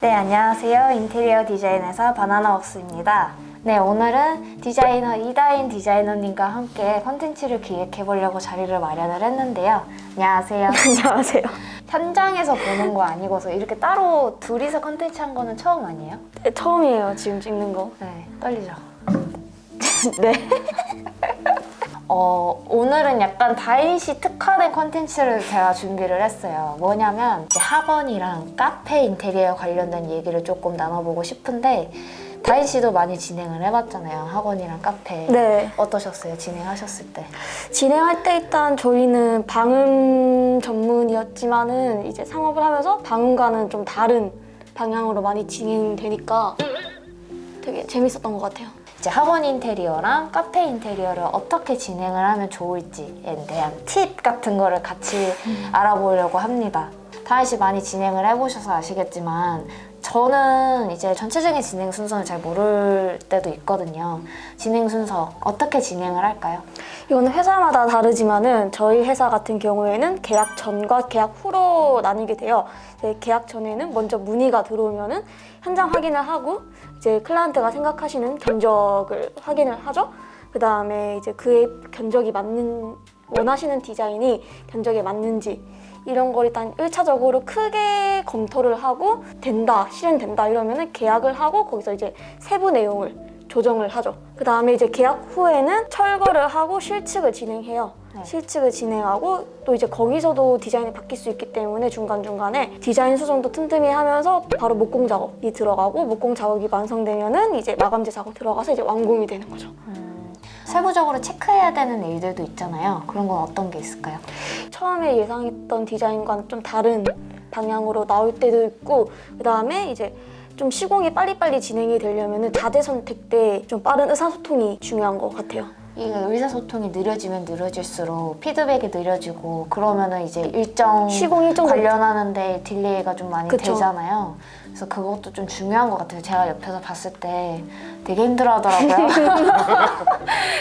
네, 안녕하세요. 인테리어 디자인회사 바나나웍스입니다. 네, 오늘은 디자이너 이다인 디자이너님과 함께 컨텐츠를 기획해보려고 자리를 마련을 했는데요. 안녕하세요. 안녕하세요. 현장에서 보는 거 아니고서 이렇게 따로 둘이서 컨텐츠 한 거는 처음 아니에요? 네, 처음이에요, 지금 찍는 거. 네, 떨리죠? 네. 오늘은 약간 다인씨 특화된 컨텐츠를 제가 준비를 했어요. 뭐냐면 이제 학원이랑 카페 인테리어 관련된 얘기를 조금 나눠보고 싶은데 다인씨도 많이 진행을 해봤잖아요. 학원이랑 카페. 네. 어떠셨어요? 진행하셨을 때? 진행할 때 일단 저희는 방음 전문이었지만은 이제 상업을 하면서 방음과는 좀 다른 방향으로 많이 진행되니까 되게 재밌었던 것 같아요. 이제 학원 인테리어랑 카페 인테리어를 어떻게 진행을 하면 좋을지에 대한 팁 같은 거를 같이 알아보려고 합니다. 다인씨 많이 진행을 해보셔서 아시겠지만 저는 이제 전체적인 진행 순서는 잘 모를 때도 있거든요. 진행 순서 어떻게 진행을 할까요? 이거는 회사마다 다르지만은 저희 회사 같은 경우에는 계약 전과 계약 후로 나뉘게 돼요. 이제 계약 전에는 먼저 문의가 들어오면은 현장 확인을 하고 이제 클라이언트가 생각하시는 견적을 확인을 하죠. 그 다음에 이제 그의 견적이 맞는 원하시는 디자인이 견적에 맞는지 이런 걸 일단 1차적으로 크게 검토를 하고 된다, 실현된다 이러면은 계약을 하고 거기서 이제 세부 내용을 조정을 하죠. 그 다음에 이제 계약 후에는 철거를 하고 실측을 진행해요. 네. 실측을 진행하고 또 이제 거기서도 디자인이 바뀔 수 있기 때문에 중간중간에 디자인 수정도 틈틈이 하면서 바로 목공 작업이 들어가고 목공 작업이 완성되면은 이제 마감재 작업 들어가서 이제 완공이 되는 거죠. 세부적으로 체크해야 되는 일들도 있잖아요. 그런 건 어떤 게 있을까요? 처음에 예상했던 디자인과는 좀 다른 방향으로 나올 때도 있고 그 다음에 이제 좀 시공이 빨리빨리 진행이 되려면 자재 선택 때 좀 빠른 의사소통이 중요한 것 같아요. 이게 의사소통이 느려지면 느려질수록 피드백이 느려지고 그러면은 이제 일정 시공 일정 관련하는데 딜레이가 좀 많이 그쵸. 되잖아요. 그래서 그것도 좀 중요한 것 같아요. 제가 옆에서 봤을 때 되게 힘들어하더라고요.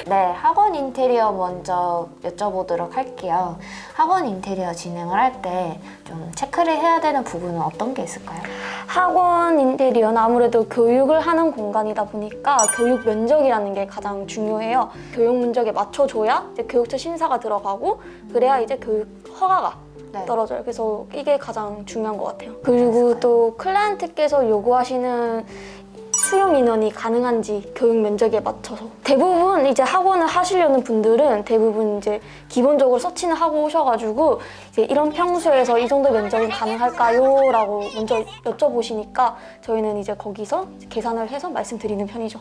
네, 학원 인테리어 먼저 여쭤보도록 할게요. 학원 인테리어 진행을 할 때 좀 체크를 해야 되는 부분은 어떤 게 있을까요? 학원 인테리어는 아무래도 교육을 하는 공간이다 보니까 교육 면적이라는 게 가장 중요해요. 교육 면적에 맞춰줘야 이제 교육처 심사가 들어가고 그래야 이제 교육 허가가 네. 떨어져요. 그래서 이게 가장 중요한 것 같아요. 그리고 또 클라이언트께서 요구하시는 수용 인원이 가능한지 교육 면적에 맞춰서 대부분 이제 학원을 하시려는 분들은 대부분 이제 기본적으로 서치는 하고 오셔가지고 이제 이런 평수에서 이 정도 면적이 가능할까요? 라고 먼저 여쭤보시니까 저희는 이제 거기서 이제 계산을 해서 말씀드리는 편이죠.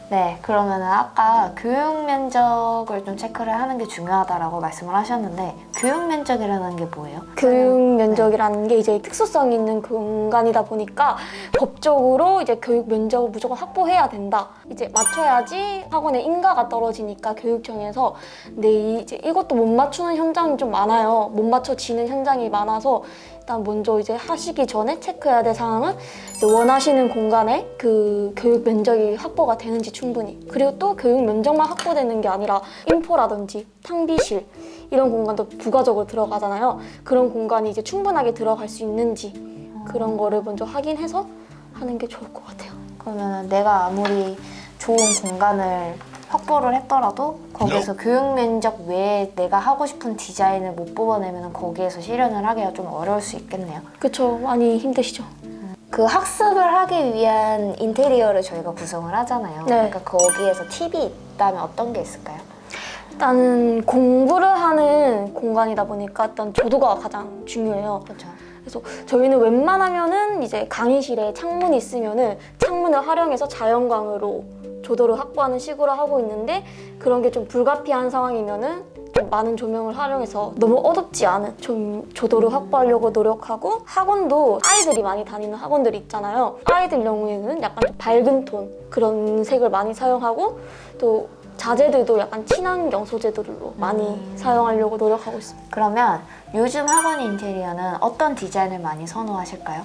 네, 그러면은 아까 교육 면적을 좀 체크를 하는 게 중요하다라고 말씀을 하셨는데 교육 면적이라는 게 뭐예요? 교육 면적이라는 게 이제 특수성이 있는 공간이다 보니까 법적으로 이제 교육 면적을 무조건 확보해야 된다. 이제 맞춰야지 학원의 인가가 떨어지니까 교육청에서 근데 이제 이것도 못 맞추는 현장이 좀 많아요. 못 맞춰지는 현장이 많아서 일단 먼저 이제 하시기 전에 체크해야 될 사항은 이제 원하시는 공간에 그 교육 면적이 확보가 되는지 충분히 그리고 또 교육 면적만 확보되는 게 아니라 인포라든지 탕비실 이런 공간도 부가적으로 들어가잖아요. 그런 공간이 이제 충분하게 들어갈 수 있는지 그런 거를 먼저 확인해서 하는 게 좋을 것 같아요. 그러면은 내가 아무리 좋은 공간을 확보를 했더라도 거기서 교육 면적 외에 내가 하고 싶은 디자인을 못 뽑아내면 거기에서 실현을 하기가 좀 어려울 수 있겠네요. 그쵸, 많이 힘드시죠. 그 학습을 하기 위한 인테리어를 저희가 구성을 하잖아요. 네. 그러니까 거기에서 팁이 있다면 어떤 게 있을까요? 일단은 공부를 하는 공간이다 보니까 일단 조도가 가장 중요해요. 그렇죠. 그래서 저희는 웬만하면은 이제 강의실에 창문이 있으면은 창문을 활용해서 자연광으로 조도를 확보하는 식으로 하고 있는데 그런 게 좀 불가피한 상황이면은 좀 많은 조명을 활용해서 너무 어둡지 않은 좀 조도를 확보하려고 노력하고 학원도 아이들이 많이 다니는 학원들이 있잖아요. 아이들 경우에는 약간 좀 밝은 톤 그런 색을 많이 사용하고 또 자재들도 약간 친환경 소재들로 많이 사용하려고 노력하고 있습니다. 그러면 요즘 학원 인테리어는 어떤 디자인을 많이 선호하실까요?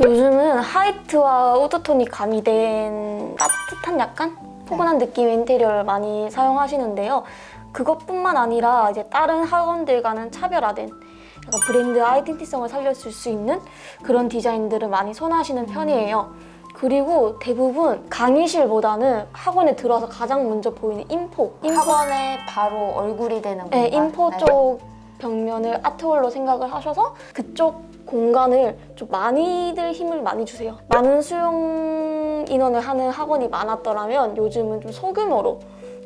요즘은 하이트와 우드톤이 가미된 따뜻한 약간 포근한 느낌의 인테리어를 많이 사용하시는데요. 그것뿐만 아니라 이제 다른 학원들과는 차별화된 약간 브랜드 아이덴티성을 살려줄 수 있는 그런 디자인들을 많이 선호하시는 편이에요. 그리고 대부분 강의실보다는 학원에 들어와서 가장 먼저 보이는 인포. 학원에 바로 얼굴이 되는 공간. 네, 인포 네. 쪽 벽면을 아트홀로 생각을 하셔서 그쪽 공간을 좀 많이들 힘을 많이 주세요. 많은 수용 인원을 하는 학원이 많았더라면 요즘은 좀 소규모로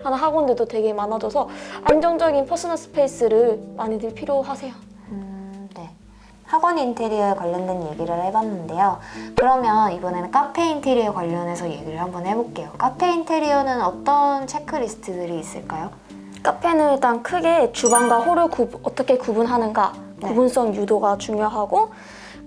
하는 학원들도 되게 많아져서 안정적인 퍼스널 스페이스를 많이들 필요하세요. 네. 학원 인테리어에 관련된 얘기를 해봤는데요. 그러면 이번에는 카페 인테리어 관련해서 얘기를 한번 해볼게요. 카페 인테리어는 어떤 체크리스트들이 있을까요? 카페는 일단 크게 주방과 홀을 어떻게 구분하는가, 네. 구분성 유도가 중요하고,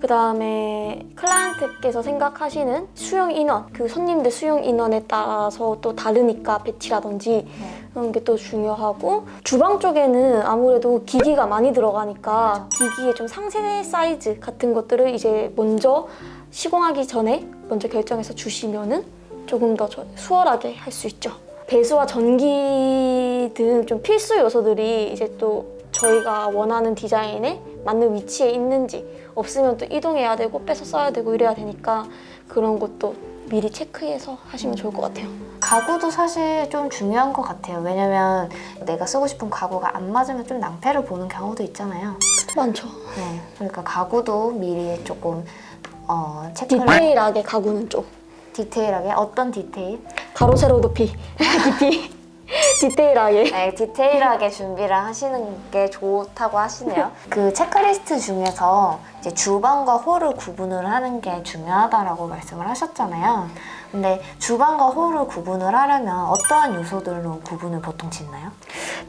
그 다음에 클라이언트께서 생각하시는 수용 인원, 그 손님들 수용 인원에 따라서 또 다르니까 배치라든지 그런 게 또 중요하고, 주방 쪽에는 아무래도 기기가 많이 들어가니까 기기의 좀 상세 사이즈 같은 것들을 이제 먼저 시공하기 전에 먼저 결정해서 주시면은 조금 더 수월하게 할 수 있죠. 배수와 전기 등 좀 필수 요소들이 이제 또 저희가 원하는 디자인에 맞는 위치에 있는지, 없으면 또 이동해야 되고 빼서 써야 되고 이래야 되니까 그런 것도 미리 체크해서 하시면 좋을 것 같아요. 가구도 사실 좀 중요한 것 같아요. 왜냐면 내가 쓰고 싶은 가구가 안 맞으면 좀 낭패를 보는 경우도 있잖아요. 많죠. 네. 그러니까 가구도 미리 조금 체크를 디테일하게 가구는 좀 디테일하게 어떤 디테일? 가로 세로 높이 깊이 디테일하게. 네, 디테일하게 준비를 하시는 게 좋다고 하시네요. 그 체크리스트 중에서 이제 주방과 홀을 구분을 하는 게 중요하다라고 말씀을 하셨잖아요. 근데 주방과 홀을 구분을 하려면 어떠한 요소들로 구분을 보통 짓나요?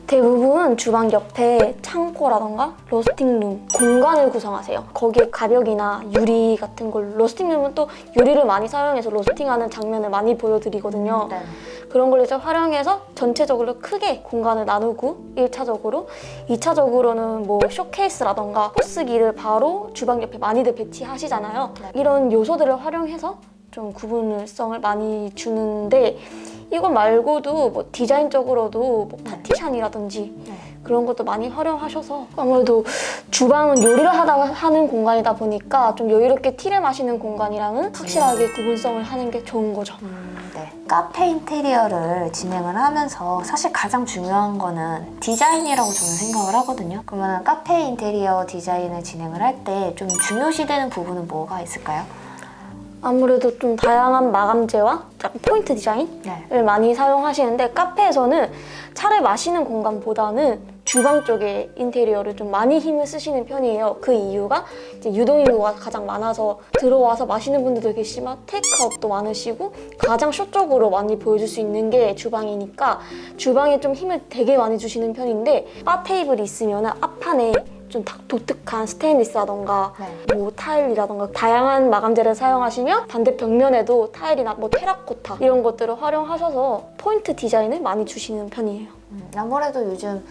대부분 주방 옆에 창고라던가 로스팅룸 공간을 구성하세요. 거기에 가벽이나 유리 같은 걸, 로스팅룸은 또 유리를 많이 사용해서 로스팅하는 장면을 많이 보여드리거든요. 네. 그런 걸 이제 활용해서 전체적으로 크게 공간을 나누고 1차적으로, 2차적으로는 뭐 쇼케이스라던가 포스기를 바로 주방 옆에 많이들 배치하시잖아요. 네. 이런 요소들을 활용해서 좀 구분성을 많이 주는데, 이거 말고도 뭐 디자인적으로도 뭐 파티션이라든지 네. 그런 것도 많이 활용하셔서, 아무래도 주방은 요리를 하는 공간이다 보니까 좀 여유롭게 티를 마시는 공간이랑은 확실하게 구분성을 하는 게 좋은 거죠. 네. 카페 인테리어를 진행을 하면서 사실 가장 중요한 거는 디자인이라고 저는 생각을 하거든요. 그러면 카페 인테리어 디자인을 진행을 할 때 좀 중요시되는 부분은 뭐가 있을까요? 아무래도 좀 다양한 마감재와 약간 포인트 디자인을 네. 많이 사용하시는데, 카페에서는 차를 마시는 공간보다는 주방 쪽에 인테리어를 좀 많이 힘을 쓰시는 편이에요. 그 이유가 이제 유동인구가 가장 많아서 들어와서 마시는 분들도 계시지만 테이크아웃도 많으시고 가장 쇼적으로 많이 보여줄 수 있는 게 주방이니까 주방에 좀 힘을 되게 많이 주시는 편인데, 바 테이블이 있으면 앞판에 좀 독특한 스테인리스라던가 네. 뭐 타일이라던가 다양한 마감재를 사용하시면 반대 벽면에도 타일이나 뭐 테라코타 이런 것들을 활용하셔서 포인트 디자인을 많이 주시는 편이에요. 아무래도 요즘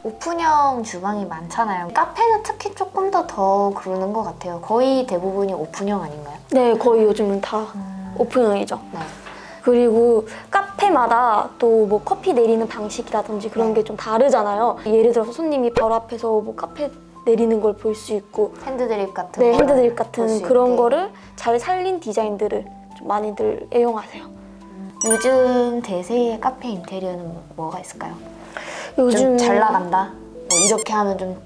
오픈형 주방이 많잖아요. 카페는 특히 조금 더 그러는 것 같아요. 거의 대부분이 오픈형 아닌가요? 네, 거의 요즘은 다 오픈형이죠. 네. 그리고 카페마다 또 뭐 커피 내리는 방식이라든지 그런 게 좀 다르잖아요. 예를 들어서 손님이 바로 앞에서 뭐 카페 내리는 걸 볼 수 있고, 핸드드립 같은 네, 거를 핸드드립 볼 같은 수 그런 있게. 거를 잘 살린 디자인들을 좀 많이들 애용하세요. 요즘 대세의 카페 인테리어는 뭐가 있을까요? 요즘 좀 잘 나간다? 뭐 이렇게 하면 좀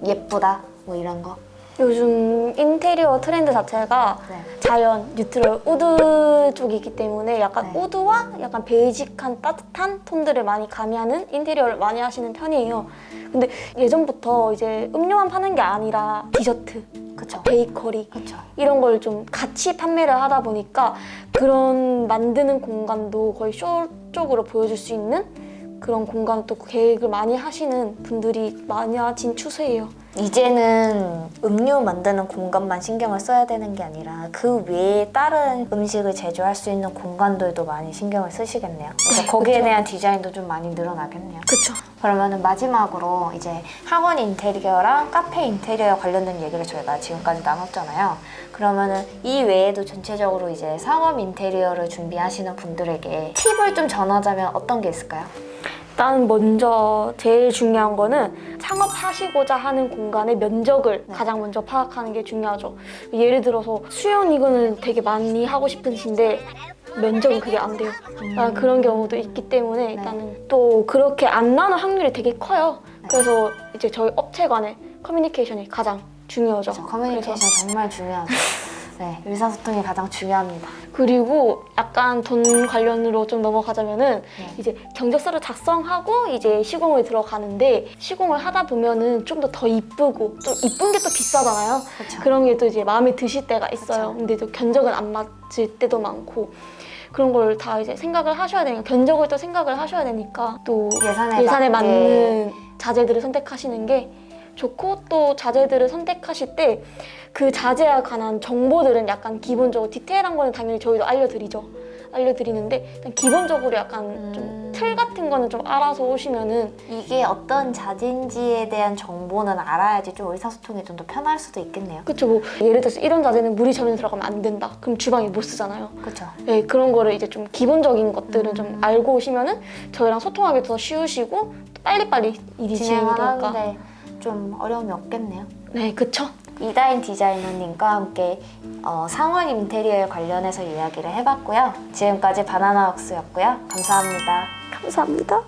예쁘다? 뭐 이런 거? 요즘 인테리어 트렌드 자체가 네. 자연, 뉴트럴, 우드 쪽이기 때문에 약간 네. 우드와 약간 베이직한 따뜻한 톤들을 많이 가미하는 인테리어를 많이 하시는 편이에요. 근데 예전부터 이제 음료만 파는 게 아니라 디저트, 그쵸. 베이커리 그쵸. 이런 걸 좀 같이 판매를 하다 보니까 그런 만드는 공간도 거의 쇼 쪽으로 보여줄 수 있는 그런 공간을 또 계획을 많이 하시는 분들이 많아진 추세예요. 이제는 음료 만드는 공간만 신경을 써야 되는 게 아니라 그 외에 다른 음식을 제조할 수 있는 공간들도 많이 신경을 쓰시겠네요. 그래서 거기에 그쵸. 대한 디자인도 좀 많이 늘어나겠네요. 그쵸. 그러면은 마지막으로 이제 학원 인테리어랑 카페 인테리어 관련된 얘기를 저희가 지금까지 나눴잖아요. 그러면은 이 외에도 전체적으로 이제 상업 인테리어를 준비하시는 분들에게 팁을 좀 전하자면 어떤 게 있을까요? 일단 먼저 제일 중요한 거는 창업하시고자 하는 공간의 면적을 가장 먼저 파악하는 게 중요하죠. 예를 들어서 수영 이거는 되게 많이 하고 싶으신데 면적은 그게 안 돼요. 그런 경우도 있기 때문에 일단은 또 그렇게 안 나는 확률이 되게 커요. 그래서 이제 저희 업체 간의 커뮤니케이션이 가장 중요하죠. 커뮤니케이션 정말 중요하죠. 네, 의사소통이 가장 중요합니다. 그리고 약간 돈 관련으로 좀 넘어가자면은 이제 경적서를 작성하고 이제 시공을 들어가는데 시공을 하다 보면은 좀 더 이쁘고 좀 이쁜 게 또 비싸잖아요. 그쵸. 그런 게 또 이제 마음에 드실 때가 있어요. 그쵸. 근데 또 견적은 안 맞을 때도 많고 그런 걸 다 이제 생각을 하셔야 되니까 견적을 또 생각을 하셔야 되니까 또 예산에 맞는 자재들을 선택하시는 게 좋고 또 자재들을 선택하실 때 그 자재에 관한 정보들은 약간 기본적으로 디테일한 거는 당연히 저희도 알려드리는데 일단 기본적으로 약간 좀 틀 같은 거는 좀 알아서 오시면은 이게 어떤 자재인지에 대한 정보는 알아야지 좀 의사소통이 좀 더 편할 수도 있겠네요. 그쵸 뭐 예를 들어서 이런 자재는 물이 전혀 들어가면 안 된다 그럼 주방에 못 쓰잖아요. 그렇죠. 네, 그런 거를 이제 좀 기본적인 것들을 좀 알고 오시면은 저희랑 소통하기 더 쉬우시고 또 빨리빨리 일이 진행이 진행을 되니까 하는데 좀 어려움이 없겠네요. 네 그쵸. 이다인 디자이너님과 함께 상원 인테리어에 관련해서 이야기를 해봤고요. 지금까지 바나나웍스였고요. 감사합니다. 감사합니다.